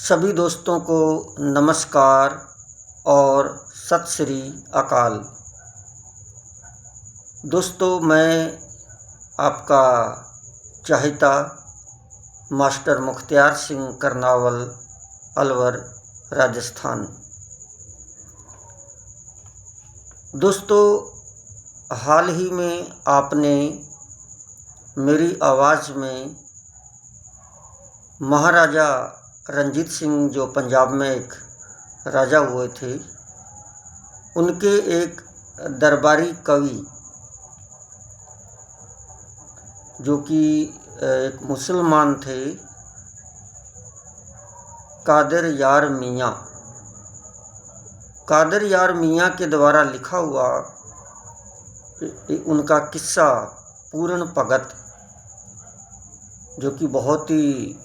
सभी दोस्तों को नमस्कार और सत श्री अकाल। दोस्तों, मैं आपका चाहता मास्टर मुख्तियार सिंह करनावल, अलवर, राजस्थान। दोस्तों, हाल ही में आपने मेरी आवाज़ में महाराजा रणजीत सिंह, जो पंजाब में एक राजा हुए थे, उनके एक दरबारी कवि जो कि एक मुसलमान थे, कादर यार मियाँ के द्वारा लिखा हुआ उनका किस्सा पूर्ण भगत, जो कि बहुत ही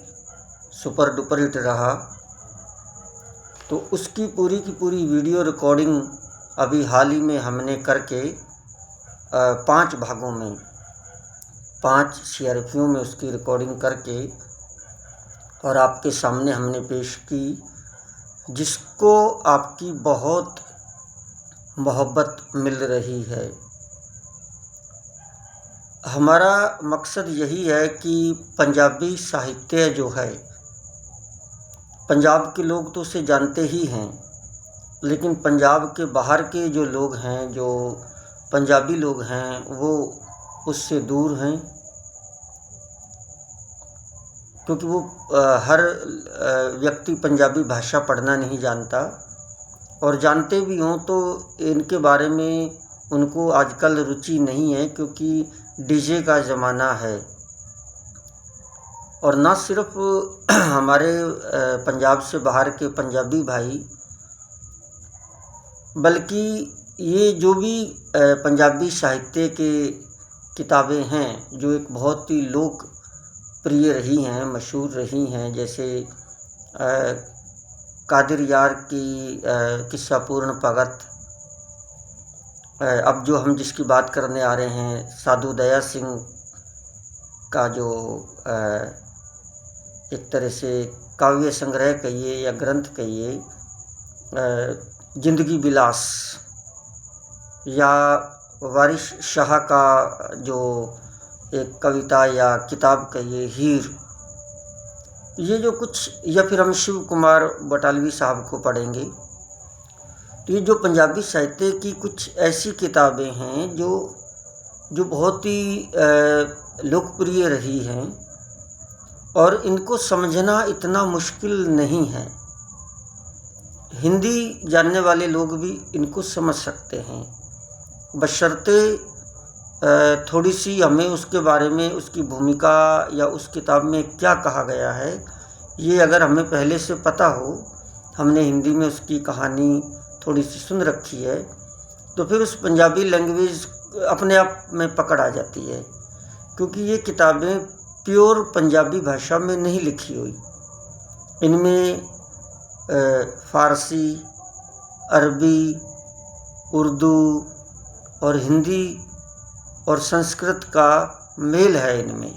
सुपर डुपर हिट रहा, तो उसकी पूरी की पूरी वीडियो रिकॉर्डिंग अभी हाल ही में हमने करके 5 भागों में 5 CRPO में उसकी रिकॉर्डिंग करके और आपके सामने हमने पेश की, जिसको आपकी बहुत मोहब्बत मिल रही है। हमारा मकसद यही है कि पंजाबी साहित्य जो है, पंजाब के लोग तो उसे जानते ही हैं, लेकिन पंजाब के बाहर के जो लोग हैं, जो पंजाबी लोग हैं, वो उससे दूर हैं, क्योंकि वो हर व्यक्ति पंजाबी भाषा पढ़ना नहीं जानता, और जानते भी हों तो इनके बारे में उनको आजकल रुचि नहीं है, क्योंकि डीजे का ज़माना है। और ना सिर्फ हमारे पंजाब से बाहर के पंजाबी भाई, बल्कि ये जो भी पंजाबी साहित्य के किताबें हैं, जो एक बहुत ही लोकप्रिय रही हैं, मशहूर रही हैं, जैसे कादिर यार की किस्सा पूर्ण भगत, अब जो हम जिसकी बात करने आ रहे हैं, साधु दया सिंह का जो एक तरह से काव्य संग्रह कहिए या ग्रंथ कहिए, जिंदगी बिलास, या वारिस शाह का जो एक कविता या किताब कहिए, हीर, ये जो कुछ, या फिर हम शिव कुमार बटालवी साहब को पढ़ेंगे, तो ये जो पंजाबी साहित्य की कुछ ऐसी किताबें हैं जो बहुत ही लोकप्रिय रही हैं, और इनको समझना इतना मुश्किल नहीं है। हिंदी जानने वाले लोग भी इनको समझ सकते हैं, बशर्ते थोड़ी सी हमें उसके बारे में, उसकी भूमिका या उस किताब में क्या कहा गया है, ये अगर हमें पहले से पता हो, हमने हिंदी में उसकी कहानी थोड़ी सी सुन रखी है, तो फिर उस पंजाबी लैंग्वेज अपने आप में पकड़ आ जाती है, क्योंकि ये किताबें प्योर पंजाबी भाषा में नहीं लिखी हुई। इनमें फ़ारसी, अरबी, उर्दू और हिंदी और संस्कृत का मेल है इनमें,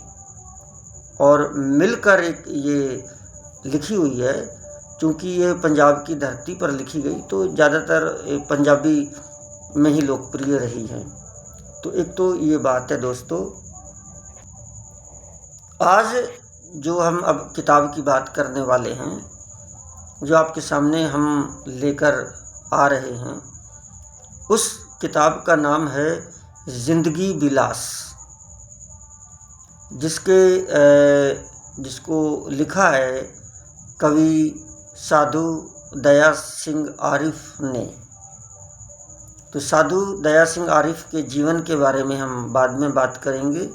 और मिलकर एक ये लिखी हुई है। चूँकि ये पंजाब की धरती पर लिखी गई, तो ज़्यादातर पंजाबी में ही लोकप्रिय रही है। तो एक तो ये बात है दोस्तों। आज जो हम अब किताब की बात करने वाले हैं, जो आपके सामने हम लेकर आ रहे हैं, उस किताब का नाम है जिंदगी बिलास, जिसको लिखा है कवि साधु दया सिंह आरिफ ने। तो साधु दया सिंह आरिफ के जीवन के बारे में हम बाद में बात करेंगे।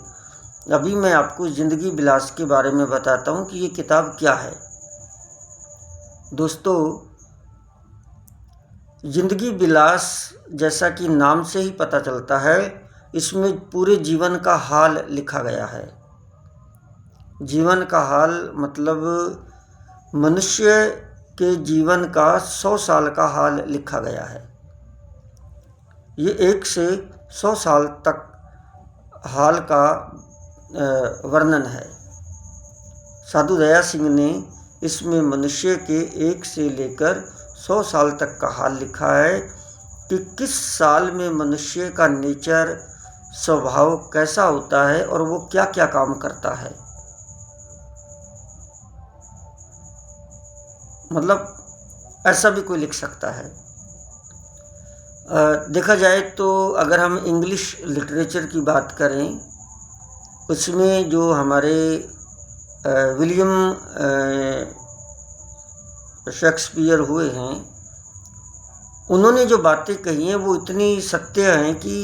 अभी मैं आपको जिंदगी बिलास के बारे में बताता हूँ कि ये किताब क्या है। दोस्तों, जिंदगी बिलास, जैसा कि नाम से ही पता चलता है, इसमें पूरे जीवन का हाल लिखा गया है। जीवन का हाल मतलब मनुष्य के जीवन का 100 साल का हाल लिखा गया है। ये 1 से 100 साल तक हाल का वर्णन है। साधु दया सिंह ने इसमें मनुष्य के 1 से लेकर 100 साल तक का हाल लिखा है कि किस साल में मनुष्य का नेचर, स्वभाव कैसा होता है और वो क्या क्या काम करता है। मतलब ऐसा भी कोई लिख सकता है। देखा जाए तो अगर हम इंग्लिश लिटरेचर की बात करें, उसमें जो हमारे विलियम शेक्सपियर हुए हैं, उन्होंने जो बातें कही हैं वो इतनी सत्य हैं कि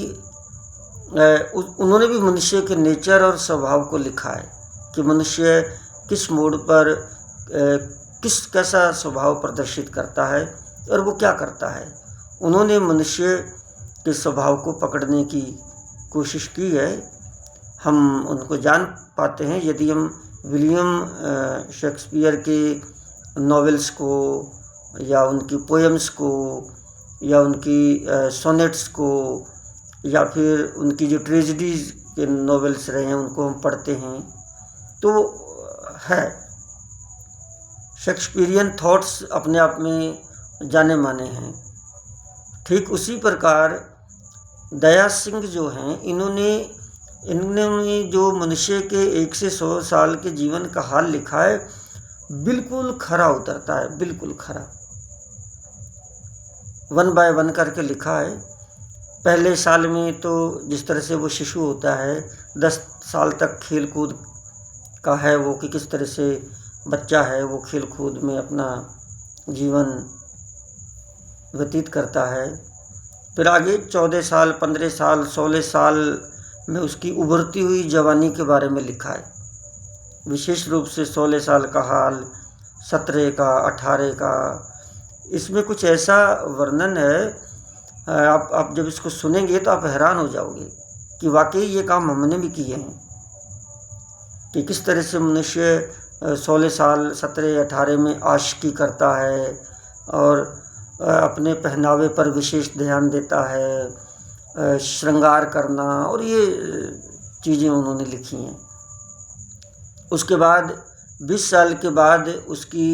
उन्होंने भी मनुष्य के नेचर और स्वभाव को लिखा है कि मनुष्य किस मोड़ पर कैसा स्वभाव प्रदर्शित करता है और वो क्या करता है। उन्होंने मनुष्य के स्वभाव को पकड़ने की कोशिश की है। हम उनको जान पाते हैं यदि हम विलियम शेक्सपियर के नॉवेल्स को या उनकी पोएम्स को या उनकी सोनेट्स को या फिर उनकी जो ट्रेजेडीज़ के नॉवेल्स रहे हैं उनको हम पढ़ते हैं तो है शेक्सपियरियन थॉट्स अपने आप में जाने माने हैं। ठीक उसी प्रकार दया सिंह जो हैं, इन्होंने जो मनुष्य के 1 से 100 साल के जीवन का हाल लिखा है, बिल्कुल खरा उतरता है, बिल्कुल खरा, 1 बाय 1 करके लिखा है। पहले साल में तो जिस तरह से वो शिशु होता है, 10 साल तक खेल कूद का है वो, कि किस तरह से बच्चा है वो खेल कूद में अपना जीवन व्यतीत करता है। फिर आगे 14 साल, 15 साल, 16 साल में उसकी उभरती हुई जवानी के बारे में लिखा है। विशेष रूप से 16 साल का हाल, 17 का, 18 का, इसमें कुछ ऐसा वर्णन है, आप जब इसको सुनेंगे तो आप हैरान हो जाओगे कि वाकई ये काम हमने भी किए हैं कि किस तरह से मनुष्य 16 साल, 17, 18 में आशिकी करता है और अपने पहनावे पर विशेष ध्यान देता है, श्रृंगार करना, और ये चीज़ें उन्होंने लिखी हैं। उसके बाद 20 साल के बाद उसकी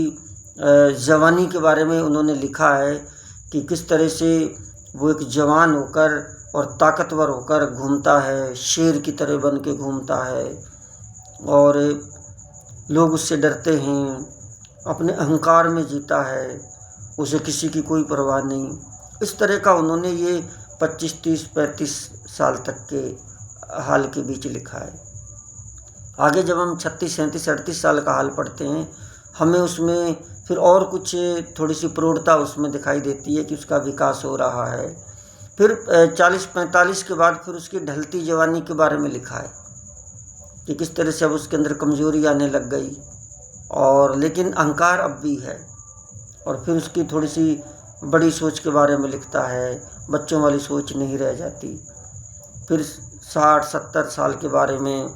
जवानी के बारे में उन्होंने लिखा है कि किस तरह से वो एक जवान होकर और ताकतवर होकर घूमता है, शेर की तरह बन के घूमता है और लोग उससे डरते हैं, अपने अहंकार में जीता है, उसे किसी की कोई परवाह नहीं। इस तरह का उन्होंने ये 25, 30, 35 साल तक के हाल के बीच लिखा है। आगे जब हम 36, 37, 38 साल का हाल पढ़ते हैं, हमें उसमें फिर और कुछ थोड़ी सी प्रौढ़ता उसमें दिखाई देती है कि उसका विकास हो रहा है। फिर 40, 45 के बाद फिर उसकी ढलती जवानी के बारे में लिखा है कि किस तरह से अब उसके अंदर कमज़ोरी आने लग गई, और लेकिन अहंकार अब भी है। और फिर उसकी थोड़ी सी बड़ी सोच के बारे में लिखता है, बच्चों वाली सोच नहीं रह जाती। फिर 60, 70 साल के बारे में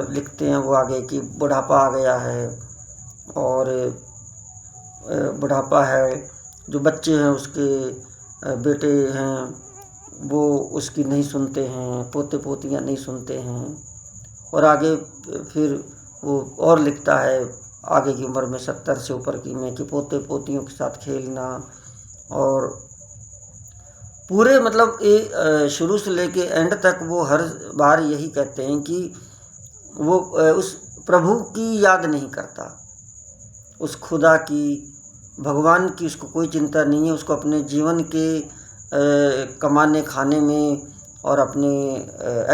लिखते हैं वो आगे कि बुढ़ापा आ गया है, और बुढ़ापा है, जो बच्चे हैं उसके बेटे हैं वो उसकी नहीं सुनते हैं, पोते पोतियाँ नहीं सुनते हैं। और आगे फिर वो और लिखता है आगे की उम्र में 70 से ऊपर की में कि पोते पोतियों के साथ खेलना, और पूरे मतलब ये शुरू से लेके एंड तक वो हर बार यही कहते हैं कि वो उस प्रभु की याद नहीं करता, उस खुदा की, भगवान की उसको कोई चिंता नहीं है। उसको अपने जीवन के कमाने खाने में और अपने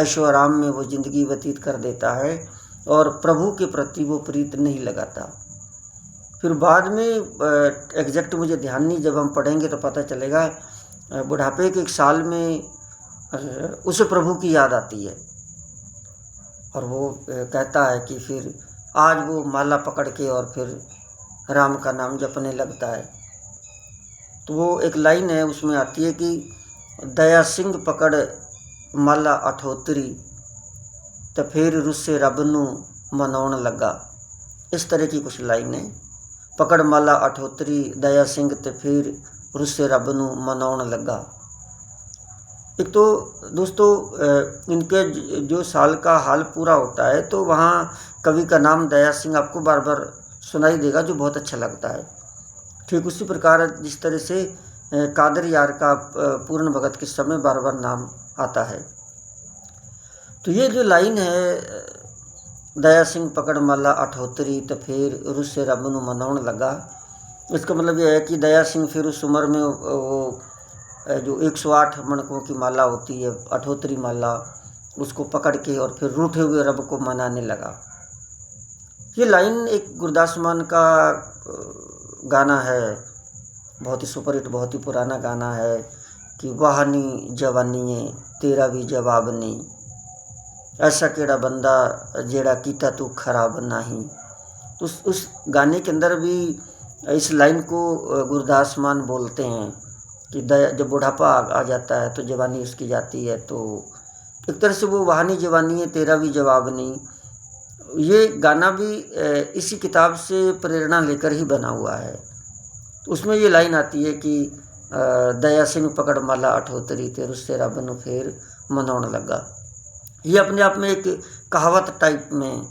ऐशो आराम में वो ज़िंदगी व्यतीत कर देता है और प्रभु के प्रति वो प्रीत नहीं लगाता। फिर बाद में एग्जैक्ट मुझे ध्यान नहीं, जब हम पढ़ेंगे तो पता चलेगा, बुढ़ापे के 1 साल में उसे प्रभु की याद आती है और वो कहता है कि फिर आज वो माला पकड़ के और फिर राम का नाम जपने लगता है। तो वो एक लाइन है उसमें आती है कि दया सिंह पकड़ माला अठोतरी तो फिर रुस्से रब नू मनाउण लगा। इस तरह की कुछ लाइन है, पकड़ माला अठोतरी दया सिंह ते फिर रुस्से रब नू मनाउण लगा। एक तो दोस्तों इनके जो साल का हाल पूरा होता है तो वहाँ कवि का नाम दया सिंह आपको बार बार सुनाई देगा जो बहुत अच्छा लगता है। ठीक उसी प्रकार जिस तरह से कादर यार का पूर्ण भगत के समय बार बार नाम आता है। तो ये जो लाइन है, दया सिंह पकड़ माला अठोतरी तो फिर रुस रब नूं मनाउण लगा, इसका मतलब यह है कि दया सिंह फिर उस उम्र में वो जो 108 मणकों की माला होती है, अठोतरी माला, उसको पकड़ के और फिर रूठे हुए रब को मनाने लगा। ये लाइन एक गुरदास मान का गाना है, बहुत ही सुपरहिट, बहुत ही पुराना गाना है कि वाहनी जवानीए तेरा भी जवाब नहीं, ऐसा केड़ा बंदा जेड़ा कीता तू खराब नहीं। तो उस गाने के अंदर भी इस लाइन को गुरदास मान बोलते हैं कि जब बुढ़ापा आ जाता है तो जवानी उसकी जाती है, तो एक तरह से वो वाहनी जवानी है तेरा भी जवाब नहीं। ये गाना भी इसी किताब से प्रेरणा लेकर ही बना हुआ है। तो उसमें ये लाइन आती है कि दया सिंह पकड़ माला अठोतरी ते रुस्से रब नूं फेर मनाउण लगा। ये अपने आप में एक कहावत टाइप में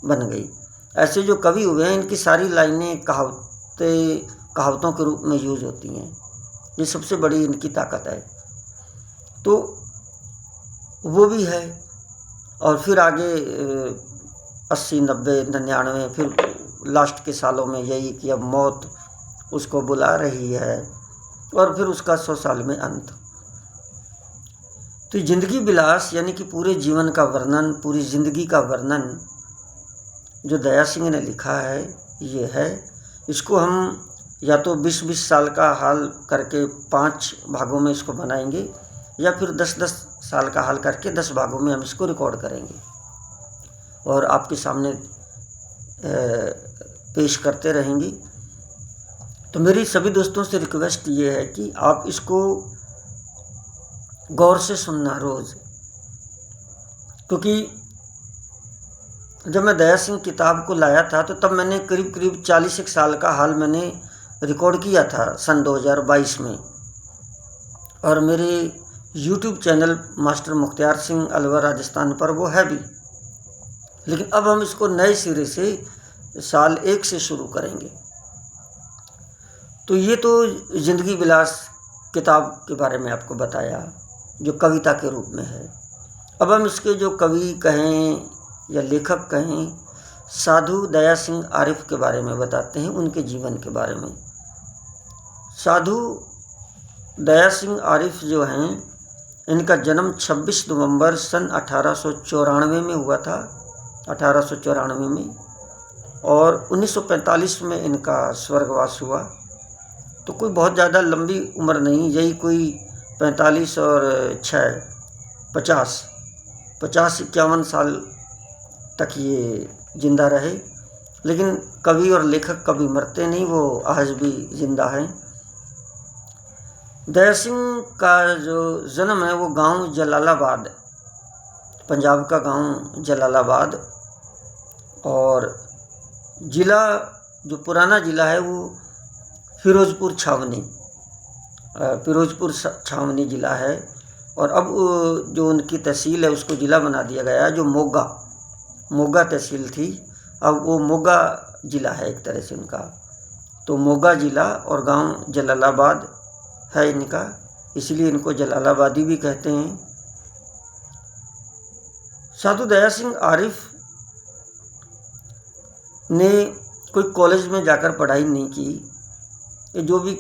बन गई। ऐसे जो कवि हुए हैं इनकी सारी लाइनें कहावतों के रूप में यूज होती हैं, ये सबसे बड़ी इनकी ताकत है। तो वो भी है। और फिर आगे 80, 90, 99, फिर लास्ट के सालों में यही कि अब मौत उसको बुला रही है, और फिर उसका 100 साल में अंत। तो जिंदगी विलास यानी कि पूरे जीवन का वर्णन, पूरी ज़िंदगी का वर्णन जो दया सिंह ने लिखा है ये है। इसको हम या तो 20-20 साल का हाल करके 5 भागों में इसको बनाएंगे, या फिर 10-10 साल का हाल करके 10 भागों में हम इसको रिकॉर्ड करेंगे और आपके सामने पेश करते रहेंगे। तो मेरी सभी दोस्तों से रिक्वेस्ट ये है कि आप इसको गौर से सुनना रोज़, क्योंकि जब मैं दया सिंह किताब को लाया था तो तब मैंने करीब 40 साल का हाल मैंने रिकॉर्ड किया था सन 2022 में, और मेरे YouTube channel master Mukhtiyar Singh Alwar Rajasthan पर वो है भी। लेकिन अब हम इसको नए सिरे से साल 1 से शुरू करेंगे। तो ये तो ज़िंदगी विलास किताब के बारे में आपको बताया जो कविता के रूप में है। अब हम इसके जो कवि कहें या लेखक कहें, साधु दया सिंह आरिफ के बारे में बताते हैं, उनके जीवन के बारे में। साधु दया सिंह आरिफ जो हैं, इनका जन्म 26 नवंबर सन 1894 में हुआ था, 1894 में, और 1945 में इनका स्वर्गवास हुआ। तो कोई बहुत ज़्यादा लंबी उम्र नहीं, यही कोई 45 और 6 50-51 साल तक ये जिंदा रहे। लेकिन कवि और लेखक कभी मरते नहीं, वो आज भी जिंदा हैं। दया सिंह का जो जन्म है वो गांव जलालाबाद, पंजाब का गांव जलालाबाद, और ज़िला जो पुराना ज़िला है वो फिरोज़पुर छावनी ज़िला है। और अब जो उनकी तहसील है उसको ज़िला बना दिया गया है, जो मोगा तहसील थी, अब वो मोगा ज़िला है एक तरह से उनका। तो मोगा ज़िला और गांव जलालाबाद है इनका, इसलिए इनको जलालाबादी भी कहते हैं। साधु दया सिंह आरिफ ने कोई कॉलेज में जाकर पढ़ाई नहीं की। ये जो भी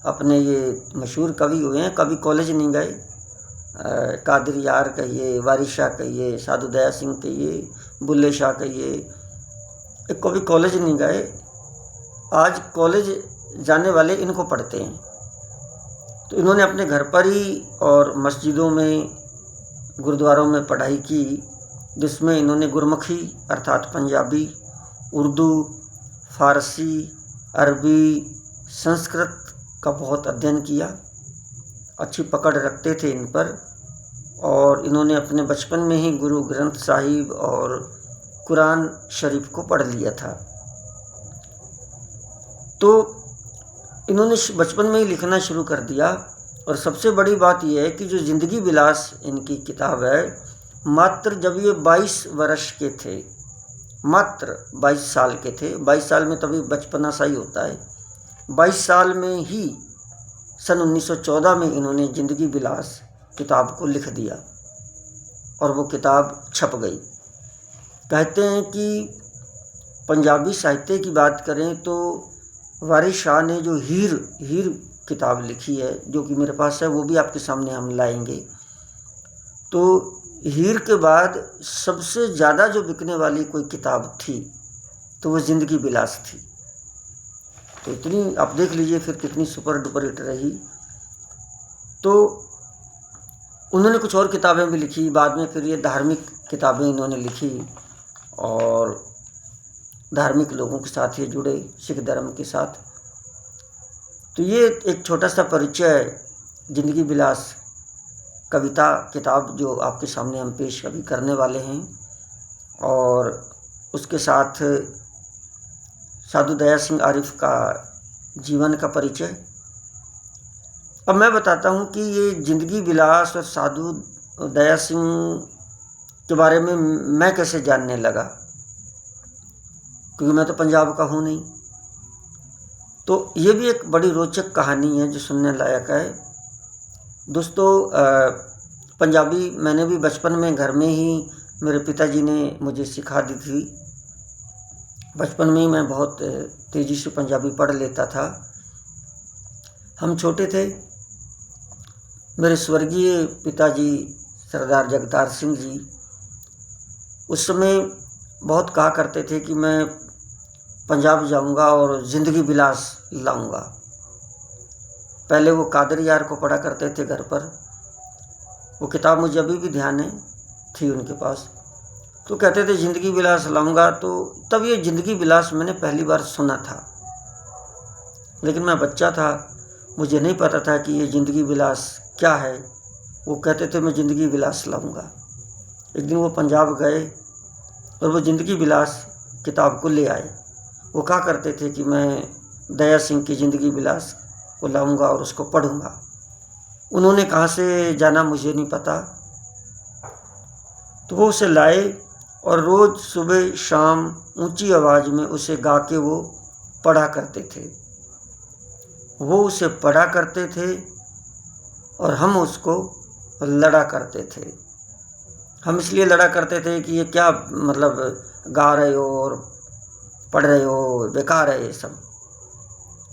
अपने ये मशहूर कवि हुए हैं, कभी कॉलेज नहीं गए। कादर यार कहिए, वारिस शाह कहिए, साधु दया सिंह कहिए, बुल्ले शाह कहिए, कभी कॉलेज नहीं गए। आज कॉलेज जाने वाले इनको पढ़ते हैं। तो इन्होंने अपने घर पर ही और मस्जिदों में, गुरुद्वारों में पढ़ाई की, जिसमें इन्होंने गुरमुखी अर्थात पंजाबी, उर्दू, फारसी, अरबी, संस्कृत का बहुत अध्ययन किया। अच्छी पकड़ रखते थे इन पर, और इन्होंने अपने बचपन में ही गुरु ग्रंथ साहिब और कुरान शरीफ को पढ़ लिया था। तो इन्होंने बचपन में ही लिखना शुरू कर दिया। और सबसे बड़ी बात यह है कि जो ज़िंदगी विलास इनकी किताब है, मात्र जब ये 22 वर्ष के थे मात्र 22 साल के थे। 22 साल में तभी बचपना सा ही होता है। 22 साल में ही सन 1914 में इन्होंने जिंदगी विलास किताब को लिख दिया और वो किताब छप गई। कहते हैं कि पंजाबी साहित्य की बात करें तो वारिस शाह ने जो हीर किताब लिखी है, जो कि मेरे पास है, वो भी आपके सामने हम लाएंगे। तो हीर के बाद सबसे ज़्यादा जो बिकने वाली कोई किताब थी तो वो जिंदगी विलास थी। तो इतनी आप देख लीजिए फिर कितनी सुपर डुपर हिट रही। तो उन्होंने कुछ और किताबें भी लिखी बाद में, फिर ये धार्मिक किताबें इन्होंने लिखी और धार्मिक लोगों के साथ ये जुड़े, सिख धर्म के साथ। तो ये एक छोटा सा परिचय जिंदगी विलास कविता किताब जो आपके सामने हम पेश अभी करने वाले हैं, और उसके साथ साधु दया सिंह आरिफ का जीवन का परिचय। अब मैं बताता हूँ कि ये जिंदगी विलास और साधु दया सिंह के बारे में मैं कैसे जानने लगा, क्योंकि मैं तो पंजाब का हूँ नहीं। तो ये भी एक बड़ी रोचक कहानी है जो सुनने लायक है। दोस्तों, पंजाबी मैंने भी बचपन में घर में ही मेरे पिताजी ने मुझे सिखा दी थी। बचपन में ही मैं बहुत तेज़ी से पंजाबी पढ़ लेता था। हम छोटे थे, मेरे स्वर्गीय पिताजी सरदार जगतार सिंह जी उस समय बहुत कहा करते थे कि मैं पंजाब जाऊंगा और ज़िंदगी विलास लाऊंगा। पहले वो कादर यार को पढ़ा करते थे घर पर, वो किताब मुझे अभी भी ध्यान है, थी उनके पास। तो कहते थे ज़िंदगी विलास लाऊंगा। तो तब ये ज़िंदगी विलास मैंने पहली बार सुना था, लेकिन मैं बच्चा था, मुझे नहीं पता था कि ये ज़िंदगी विलास क्या है। वो कहते थे मैं ज़िंदगी विलास लाऊंगा। एक दिन वो पंजाब गए और वो ज़िंदगी विलास किताब को ले आए। वो कहा करते थे कि मैं दया सिंह की ज़िंदगी विलास को लाऊंगा और उसको पढ़ूंगा। उन्होंने कहाँ से जाना मुझे नहीं पता। तो वो उसे लाए और रोज़ सुबह शाम ऊंची आवाज़ में उसे गा के वो पढ़ा करते थे। वो उसे पढ़ा करते थे और हम उसको लड़ा करते थे। हम इसलिए लड़ा करते थे कि ये क्या मतलब गा रहे हो और पढ़ रहे हो, बेकार है ये सब।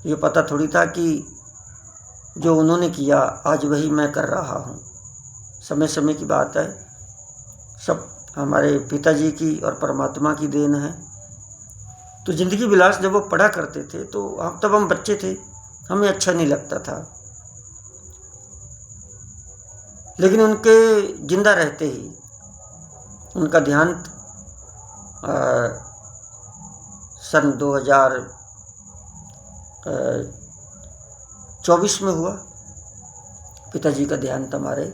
ये पता थोड़ी था कि जो उन्होंने किया आज वही मैं कर रहा हूँ। समय समय की बात है, सब हमारे पिताजी की और परमात्मा की देन है। तो ज़िंदगी विलास जब वो पढ़ा करते थे तो तब हम बच्चे थे, हमें अच्छा नहीं लगता था। लेकिन उनके जिंदा रहते ही उनका देहांत सन 2024 में हुआ। पिताजी का देहांत हमारे।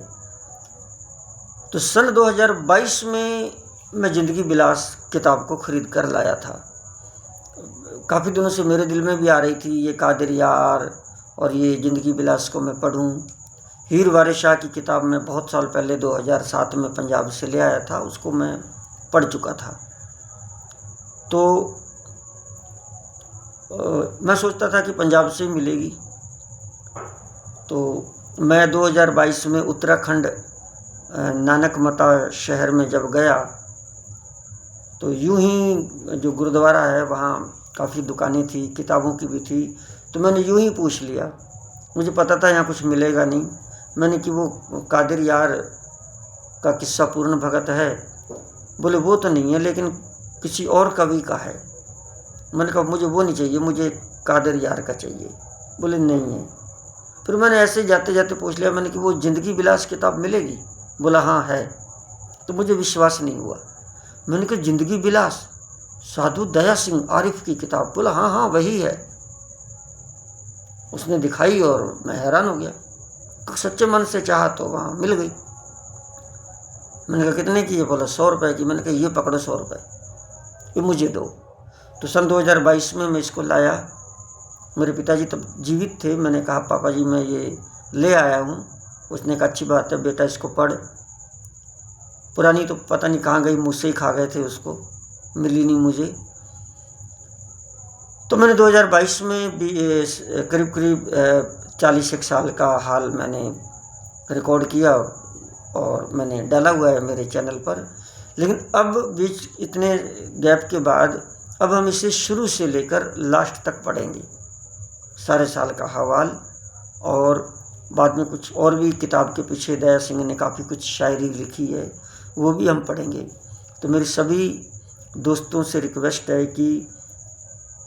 तो सन 2022 में मैं ज़िंदगी विलास किताब को ख़रीद कर लाया था। काफ़ी दिनों से मेरे दिल में भी आ रही थी ये कादिर यार और ये ज़िंदगी विलास को मैं पढ़ूं। हीर वारिस शाह की किताब मैं बहुत साल पहले 2007 में पंजाब से ले आया था, उसको मैं पढ़ चुका था। तो मैं सोचता था कि पंजाब से ही मिलेगी। तो मैं 2022 में उत्तराखंड नानक मता शहर में जब गया तो यूं ही जो गुरुद्वारा है वहाँ काफ़ी दुकानें थी, किताबों की भी थी। तो मैंने यूं ही पूछ लिया, मुझे पता था यहाँ कुछ मिलेगा नहीं। मैंने कि वो कादिर यार का किस्सा पूर्ण भगत है? बोले वो तो नहीं है, लेकिन किसी और कवि का है। मैंने कहा मुझे वो नहीं चाहिए, मुझे कादिर यार का चाहिए। बोले नहीं है। फिर मैंने ऐसे जाते जाते पूछ लिया, मैंने कि वो ज़िंदगी विलास किताब मिलेगी? बोला हाँ है। तो मुझे विश्वास नहीं हुआ। मैंने कहा ज़िंदगी विलास, साधु दया सिंह आरिफ की किताब? बोला हाँ हाँ वही है। उसने दिखाई और मैं हैरान हो गया। सच्चे मन से चाहा तो वहाँ मिल गई। मैंने कहा कितने की है? बोला 100 रुपये की। मैंने कहा ये पकड़ो 100 रुपये, ये मुझे दो। तो सन 2022 में मैं इसको लाया। मेरे पिताजी तब जीवित थे। मैंने कहा पापा जी मैं ये ले आया हूँ। उसने कहा अच्छी बात है बेटा, इसको पढ़। पुरानी तो पता नहीं कहाँ गई, मुझसे ही खा गए थे उसको। मिली नहीं मुझे। तो मैंने 2022 में भी करीब करीब 41 साल का हाल मैंने रिकॉर्ड किया और मैंने डाला हुआ है मेरे चैनल पर। लेकिन अब बीच इतने गैप के बाद अब हम इसे शुरू से लेकर लास्ट तक पढ़ेंगे, सारे साल का हवाल। और बाद में कुछ और भी किताब के पीछे दया सिंह ने काफ़ी कुछ शायरी लिखी है, वो भी हम पढ़ेंगे। तो मेरी सभी दोस्तों से रिक्वेस्ट है कि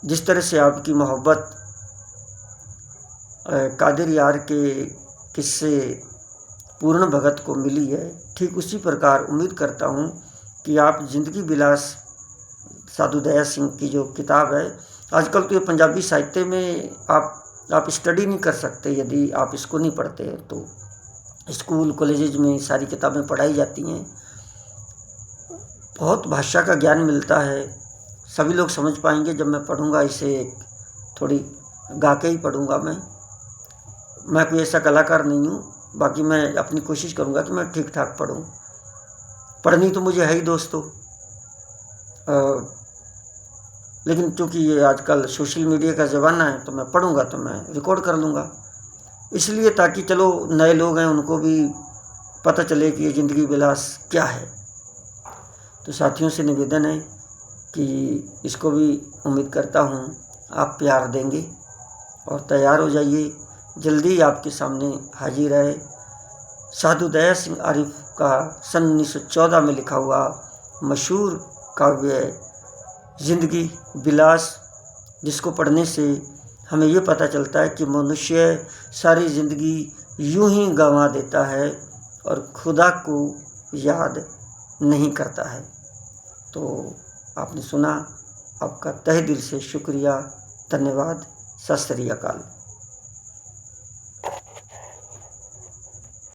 जिस तरह से आपकी मोहब्बत कादिर यार के किस्से पूर्ण भगत को मिली है, ठीक उसी प्रकार उम्मीद करता हूँ कि आप ज़िंदगी बिलास साधु दया सिंह की जो किताब है, आजकल तो ये पंजाबी साहित्य में आप स्टडी नहीं कर सकते यदि आप इसको नहीं पढ़ते हैं। तो स्कूल कॉलेजेज में सारी किताबें पढ़ाई जाती हैं, बहुत भाषा का ज्ञान मिलता है, सभी लोग समझ पाएंगे जब मैं पढ़ूंगा इसे। थोड़ी गा के ही पढ़ूंगा मैं कोई ऐसा कलाकार नहीं हूँ, बाकी मैं अपनी कोशिश करूँगा कि मैं ठीक ठाक पढूं। पढ़नी तो मुझे है ही दोस्तों, लेकिन चूँकि ये आजकल सोशल मीडिया का ज़माना है तो मैं पढ़ूंगा तो मैं रिकॉर्ड कर लूँगा, इसलिए ताकि चलो नए लोग हैं उनको भी पता चले कि ये ज़िंदगी बिलास क्या है। तो साथियों से निवेदन है कि इसको भी उम्मीद करता हूँ आप प्यार देंगे और तैयार हो जाइए, जल्दी आपके सामने हाजिर है साधु दया सिंह आरिफ का सन 1914 में लिखा हुआ मशहूर काव्य ज़िंदगी बिलास, जिसको पढ़ने से हमें ये पता चलता है कि मनुष्य सारी ज़िंदगी यूं ही गंवा देता है और खुदा को याद नहीं करता है। तो आपने सुना, आपका तहे दिल से शुक्रिया, धन्यवाद, सत श्री अकाल।